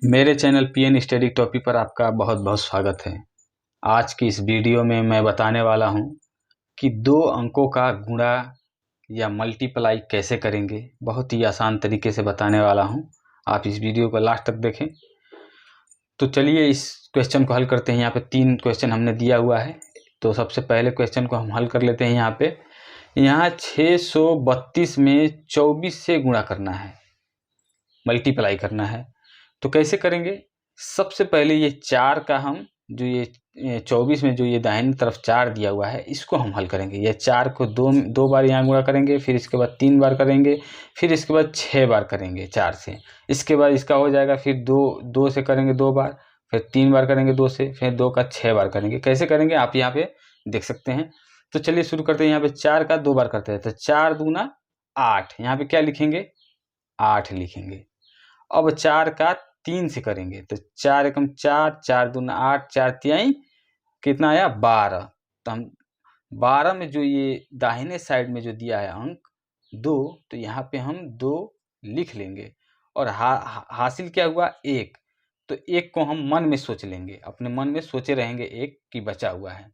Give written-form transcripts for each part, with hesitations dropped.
मेरे channel PN study topic पर आपका बहुत बहुत स्वागत है। आज की इस वीडियो में मैं बताने वाला हूं कि दो अंकों का गुणा या मल्टीप्लाई कैसे करेंगे। बहुत ही आसान तरीके से बताने वाला हूं, आप इस वीडियो को लास्ट तक देखें। तो चलिए इस क्वेश्चन को हल करते हैं। यहाँ पे 3 क्वेश्चन हमने दिया हुआ है, तो सबसे पहले क्वेश्चन को हम हल कर लेते हैं। यहाँ 632 में 24 से गुणा करना है, मल्टीप्लाई करना है। तो कैसे करेंगे? सबसे पहले ये 4 का हम जो ये 24 में जो ये दाहिनी तरफ 4 दिया हुआ है, इसको हम हल करेंगे। ये 4 को दो बार यहाँ गुणा करेंगे, फिर इसके बाद 3 बार करेंगे, फिर इसके बाद 6 बार करेंगे 4 से। इसके बाद इसका हो जाएगा, फिर 2 से करेंगे 2 बार, फिर 3 बार करेंगे 2 से, फिर 2 का 6 बार करेंगे। कैसे करेंगे आप यहाँ पे देख सकते हैं। तो चलिए शुरू करते हैं। यहाँ पे 4 का 2 बार करते हैं, तो 4 दूना 8। यहाँ पे क्या लिखेंगे? 8 लिखेंगे। अब 4 का 3 से करेंगे, तो 4 एकम 4, 4 दूना 8, 4 तिहाई कितना आया? 12। तो हम 12 में जो ये दाहिने साइड में जो दिया है अंक 2, तो यहाँ पे हम 2 लिख लेंगे। और हासिल क्या हुआ? 1। तो 1 को हम मन में सोच लेंगे, अपने मन में सोचे रहेंगे 1 की बचा हुआ है।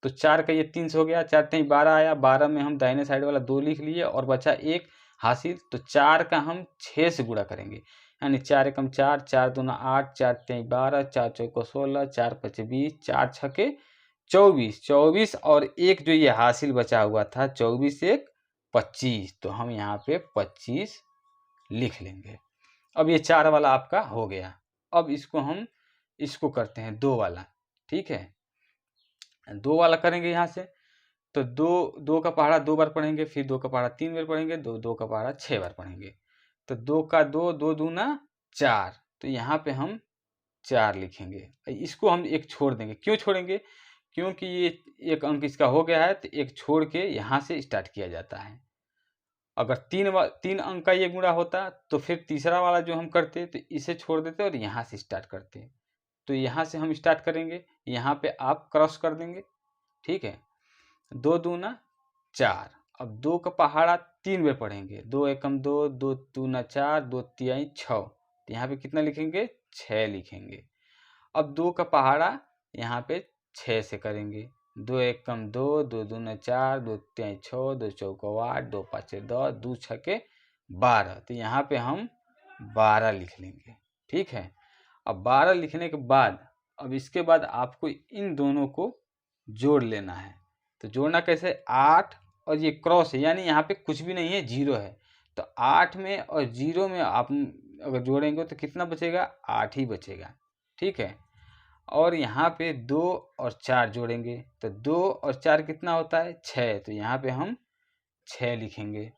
तो 4 का ये 3 से हो गया, 4 तिहाई 12 आया। 12 में हम दाहिने साइड वाला 2 लिख लिए और बचा 1 हासिल। तो 4 का हम 6 से गुणा करेंगे, यानी 4 एकम 4, 4 दूना 8, 4 तिहाई 12, 4 चौको 16, 4 पचे 20, 4 छके 24। 24 और 1 जो ये हासिल बचा हुआ था, 24 1 25, तो हम यहाँ पे 25 लिख लेंगे। अब ये 4 वाला आपका हो गया। अब इसको करते हैं 2 वाला। ठीक है, 2 वाला करेंगे यहाँ से। तो 2 का पहाड़ा 2 बार पढ़ेंगे, फिर 2 का पहाड़ा 3 बार पढ़ेंगे, 2 का पहाड़ा 6 बार पढ़ेंगे। तो 2 का 2 दूना 4, तो यहाँ पे हम 4 लिखेंगे। इसको हम एक छोड़ देंगे। क्यों छोड़ेंगे? क्योंकि ये एक अंक इसका हो गया है, तो एक छोड़ के यहाँ से स्टार्ट किया जाता है। अगर 3 अंक का ये गुणा होता तो फिर तीसरा वाला जो हम करते तो इसे छोड़ देते और यहाँ से स्टार्ट करते। तो यहाँ से हम स्टार्ट करेंगे, यहाँ पे आप क्रॉस कर देंगे। ठीक है, 2 दूना 4। अब 2 का पहाड़ा 3 बार पढ़ेंगे, 2 एकम 2, 2 दूना 4, 2 तिहाई 6। तो यहाँ पे कितना लिखेंगे? 6 लिखेंगे। अब 2 का पहाड़ा यहाँ पे 6 से करेंगे, 2 एकम 2, 2 दूना 4, 2 तिहाई 6, 2 चौको 8, 2 पाँचे 10, 2 छके 12। तो यहाँ पे हम 12 लिख लेंगे। ठीक है, अब 12 लिखने के बाद अब इसके बाद आपको इन दोनों को जोड़ लेना है। तो जोड़ना कैसे? 8 और ये क्रॉस है, यानी यहाँ पे कुछ भी नहीं है, 0 है। तो 8 में और 0 में आप अगर जोड़ेंगे तो कितना बचेगा? 8 ही बचेगा। ठीक है, और यहाँ पे 2 और 4 जोड़ेंगे, तो 2 और 4 कितना होता है? 6। तो यहाँ पे हम 6 लिखेंगे।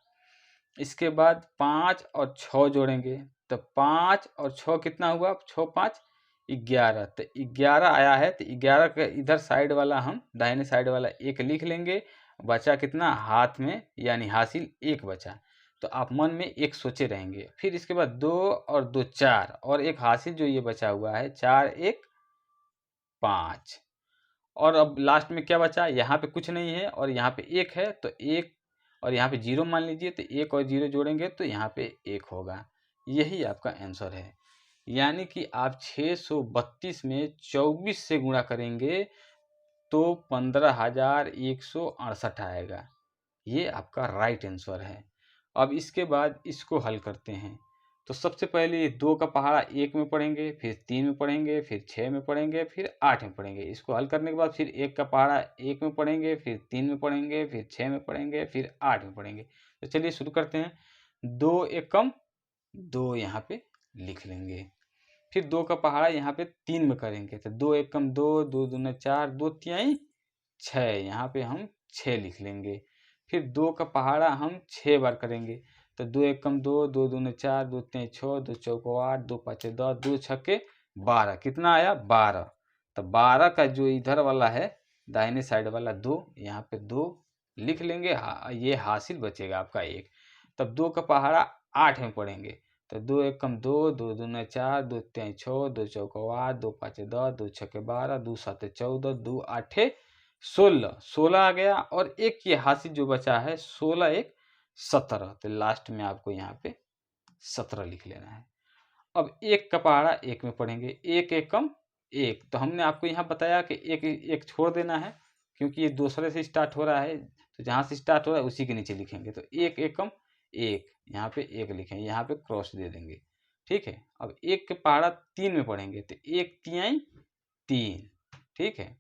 इसके बाद 5 और 6 जोड़ेंगे, तो 5 और 6 कितना हुआ? 6 5 11। तो 11 आया है, तो 11 का इधर साइड वाला हम दाहिने साइड वाला 1 लिख लेंगे। बचा कितना हाथ में, यानी हासिल 1 बचा। तो आप मन में 1 सोचे रहेंगे। फिर इसके बाद 2 और 2 4 और एक हासिल जो ये बचा हुआ है 4 1 5। और अब लास्ट में क्या बचा? यहाँ पे कुछ नहीं है और यहाँ पे 1 है, तो 1 और यहाँ पे 0 मान लीजिए। तो 1 और 0 जोड़ेंगे तो यहाँ पे 1 होगा। यही आपका आंसर है। यानी कि आप 632 में 24 से गुणा करेंगे तो 15,168 आएगा। ये आपका राइट आंसर है। अब इसके बाद इसको हल करते हैं। तो सबसे पहले ये 2 का पहाड़ा 1 में पढ़ेंगे, फिर 3 में पढ़ेंगे, फिर 6 में पढ़ेंगे, फिर 8 में पढ़ेंगे। इसको हल करने के बाद फिर 1 का पहाड़ा 1 में पढ़ेंगे, फिर 3 में पढ़ेंगे, फिर 6 में पढ़ेंगे, फिर 8 में पढ़ेंगे। तो चलिए शुरू करते हैं। 2 एकम 2 यहाँ पे लिख लेंगे। फिर 2 का पहाड़ा यहाँ पे 3 में करेंगे, तो 2 एकम 2, 2 दूना 4, 2 तिहाई 6। यहाँ पे हम 6 लिख लेंगे। फिर 2 का पहाड़ा हम 6 बार करेंगे, तो 2 एकम 2, 2 दूना 4, 2 तिहाई 6, 2 चौको 8, 2 पाँचे 10, 2 छक्के 12। कितना आया? 12। तो 12 का जो इधर वाला है दाहिने साइड वाला 2, यहाँ पे 2 लिख लेंगे। ये हासिल बचेगा आपका 1। तब 2 का पहाड़ा 8 में पढ़ेंगे, तो 2 एकम 2, 2 दूना 4, 2 तिहाई 6, 2 चौको 8, 2 पाँचे 10, 2 छक्के 12, 2 साते 14, 2 आठे 16। 16 आ गया और एक ये हासिल जो बचा है 16 1 17। तो लास्ट में आपको यहाँ पे 17 लिख लेना है। अब एक का पहाड़ा एक में पढ़ेंगे, एक एकम एक, तो हमने आपको यहाँ बताया कि एक एक छोड़ देना है क्योंकि ये दूसरे से स्टार्ट हो रहा है, तो जहाँ से स्टार्ट हो रहा है उसी के नीचे लिखेंगे। तो एक एकम एक, यहाँ पे एक लिखेंगे, यहाँ पे क्रॉस दे देंगे, ठीक है। अब एक का पहाड़ा 3 में पढ़ेंगे तो एक तिहाई 3, ठीक है।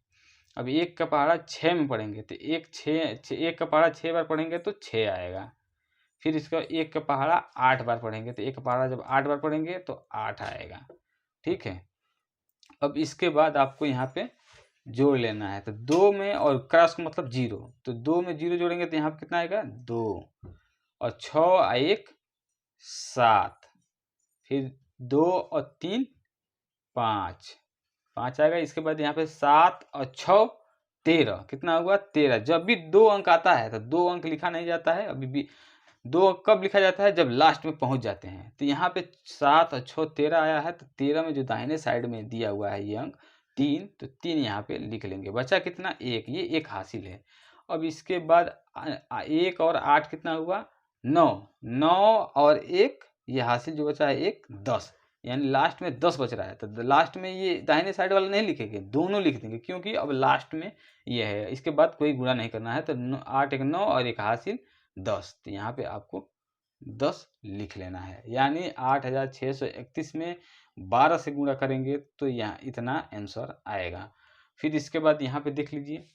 अब एक का पहाड़ा 6 में पढ़ेंगे तो एक एक का पहाड़ा 6 बार पढ़ेंगे तो 6 आएगा। फिर इसका एक का पहाड़ा 8 बार पढ़ेंगे तो एक का पहाड़ा जब 8 बार पढ़ेंगे तो 8 आएगा, ठीक है। अब इसके बाद आपको यहाँ पे जोड़ लेना है, तो 2 में और क्रॉस का मतलब 0, तो 2 में 0 जोड़ेंगे तो यहाँ पे कितना आएगा 2, और 6 और 1 7, फिर 2 और 3 5 आएगा। इसके बाद यहाँ पे 7 और 6 13, कितना हुआ 13। जब भी 2 अंक आता है तो 2 अंक लिखा नहीं जाता है, अभी भी 2 कब लिखा जाता है जब लास्ट में पहुंच जाते हैं। तो यहाँ पे 7 और 6 13 आया है, तो 13 में जो दाहिने साइड में दिया हुआ है ये अंक 3, तो 3 यहाँ पे लिख लेंगे। बचा कितना 1, ये 1 हासिल है। अब इसके बाद 1 और 8 कितना हुआ 9, 9 और 1 ये हासिल जो बचा है 1 10, यानी लास्ट में 10 बच रहा है। तो लास्ट में ये दाहिने साइड वाला नहीं लिखेंगे, दोनों लिख देंगे क्योंकि अब लास्ट में ये है, इसके बाद कोई गुणा नहीं करना है। तो 8 1 9 और 1 हासिल 10, तो यहाँ पे आपको 10 लिख लेना है। यानी 8631 में 12 से गुणा करेंगे तो यहाँ इतना आंसर आएगा। फिर इसके बाद यहाँ पे देख लीजिए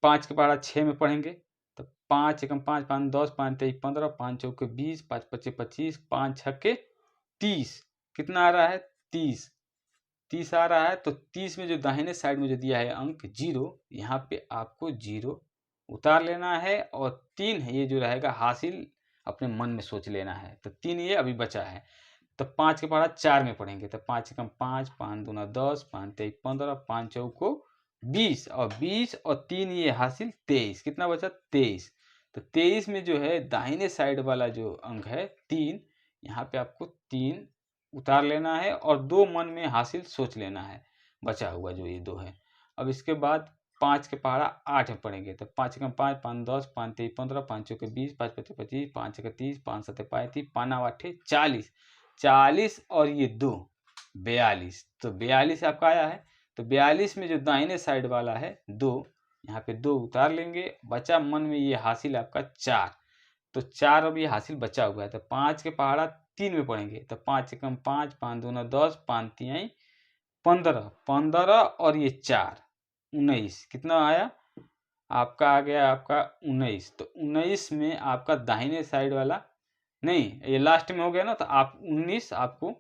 5 का पहाड़ा 6 में पढ़ेंगे तो 5 एकम 5 5 10 5 23 15 5 चौके 20 5 25 25 5 छक्के 30, कितना आ रहा है 30 आ रहा है। तो 30 में जो दाहिने साइड में जो दिया है अंक 0, यहाँ पे आपको 0 उतार लेना है, और 3 है ये जो रहेगा हासिल अपने मन में सोच लेना है। तो 3 ये अभी बचा है, तो 5 के पहाड़ा 4 में पढ़ेंगे तो 5 एकम 5 5 दूना 10 5 23 15 5 चौको 20, और 20 और 3 ये हासिल 23, कितना बचा 23। तो 23 में जो है दाहिने साइड वाला जो अंक है 3, यहाँ पे आपको 3 उतार लेना है और 2 मन में हासिल सोच लेना है, बचा हुआ जो ये 2 है। अब इसके बाद 5 के पहाड़ा 8 में पढ़ेंगे तो 5 एकम 5 5 10 5 23 15 5 चौके 20 5 25 25 5 छक्के 30 5 7 35 5 9 8 40, 40 और ये 2 42, तो 42 आपका आया है। तो 42 में जो दाहिने साइड वाला है 2, यहाँ पे 2 उतार लेंगे, बचा मन में ये हासिल आपका 4, तो 4 अब ये हासिल बचा हुआ है। तो 5 के पहाड़ा 3 में पढ़ेंगे तो 5 एकम 5 5 दूना 10 5 तिहाई 15 15 और ये 4 19, कितना आया आपका आ गया आपका 19। तो 19 में आपका दाहिने साइड वाला नहीं, ये लास्ट में हो गया ना, तो आप 19 आपको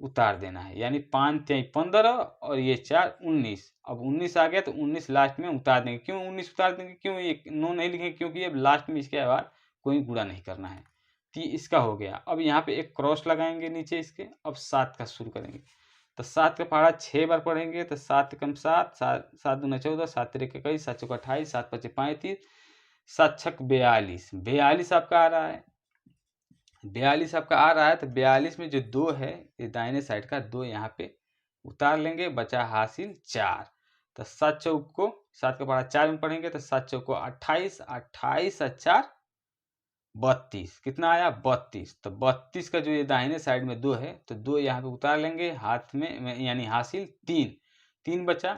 उतार देना है, यानी 5 तिहाई 15 और ये 4 19। अब 19 आ गया तो 19 लास्ट में उतार देंगे। क्यों 19 उतार देंगे, क्यों ये 9 नहीं लिखेंगे, क्योंकि अब लास्ट में इसके बाद कोई गुणा नहीं करना है। तो इसका हो गया। अब यहाँ पे एक क्रॉस लगाएंगे नीचे इसके। अब 7 का शुरू करेंगे तो 7 का पहाड़ा 6 बार पढ़ेंगे तो 7 एकम 7 7 दूना 14 7 तिरक 21 7 चौका 28 7 पचे 35 7 छक 42, 42 आपका आ रहा है। 42 आपका आ रहा है तो 42 में जो 2 है ये दाहिने साइड का 2 यहाँ पे उतार लेंगे, बचा हासिल 4। तो 7 चौक को 7 का पहाड़ा 4 में पढ़ेंगे तो 7 चौक को 28 28 और 4 32, कितना आया 32। तो 32 का जो ये दाहिने साइड में 2 है तो 2 यहाँ पे उतार लेंगे हाथ में, यानी हासिल 3 बचा।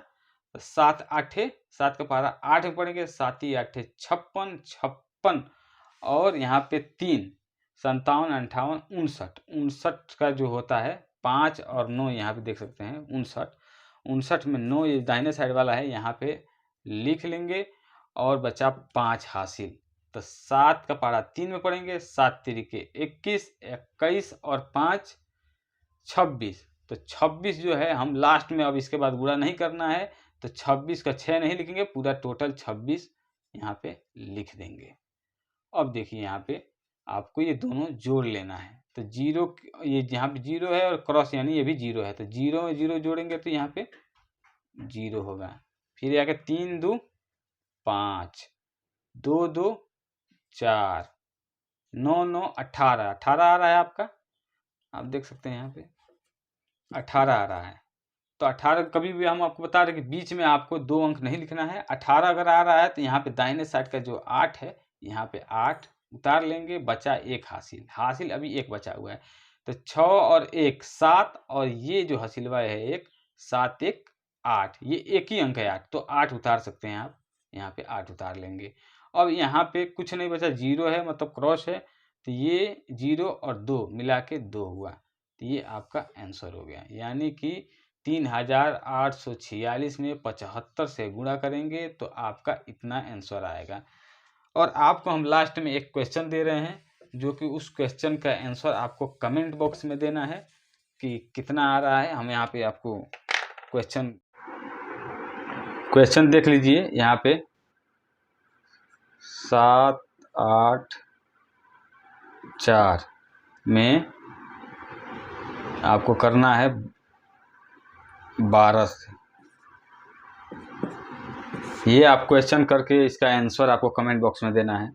तो 7 8 7 का पहाड़ा 8 में पढ़ेंगे 7 8 56 56 और यहाँ पे 3 57 58 59 59 का जो होता है 5 और 9 यहाँ पे देख सकते हैं 59 में 9 ये दाहिने साइड वाला है, यहाँ पे लिख लेंगे और बचा 5 हासिल। तो 7 का पहाड़ा 3 में पढ़ेंगे 7 तिरिके 21 21 और 5 26। तो 26 जो है हम लास्ट में अब इसके बाद गुणा नहीं करना है, तो 26 का 6 नहीं लिखेंगे, पूरा टोटल 26 यहाँ पे लिख देंगे। अब देखिए यहाँ पे आपको ये दोनों जोड़ लेना है। तो 0 ये यहाँ पे 0 है और क्रॉस यानी ये भी 0 है, तो 0 में 0 जोड़ेंगे तो यहाँ पे 0 होगा। फिर आगे 3 2 5 2 2 4 9 9 18 18 आ रहा है आपका, आप देख सकते हैं यहाँ पे 18 आ रहा है। तो 18 कभी भी हम आपको बता रहे कि बीच में आपको 2 अंक नहीं लिखना है। 18 अगर आ रहा है तो यहाँ पे दाहिने साइड का जो 8 है यहाँ पे 8 उतार लेंगे, बचा 1 हासिल अभी 1 बचा हुआ है। तो 6 और 1 7, और ये जो हसीलवा है एक 7 1 8, ये एक ही अंक है 8, तो 8 उतार सकते हैं आप, यहाँ पे 8 उतार लेंगे। अब यहाँ पे कुछ नहीं बचा, 0 है मतलब क्रॉस है, तो ये 0 और 2 मिला के 2 हुआ, तो ये आपका आंसर हो गया। यानी कि 3846 में 75 से गुणा करेंगे तो आपका इतना आंसर आएगा। और आपको हम लास्ट में एक क्वेश्चन दे रहे हैं, जो कि उस क्वेश्चन का आंसर आपको कमेंट बॉक्स में देना है कि कितना आ रहा है। हम यहाँ पे आपको क्वेश्चन देख लीजिए, यहाँ पे 7 8 4 में आपको करना है 12 से। ये आप क्वेश्चन करके इसका आंसर आपको कमेंट बॉक्स में देना है।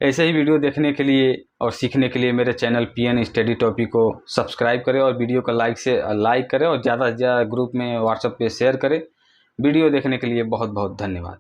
ऐसे ही वीडियो देखने के लिए और सीखने के लिए मेरे चैनल PN स्टडी टॉपिक को सब्सक्राइब करें और वीडियो को लाइक करें और ज़्यादा से ज़्यादा ग्रुप में व्हाट्सएप पे शेयर करें। वीडियो देखने के लिए बहुत बहुत धन्यवाद।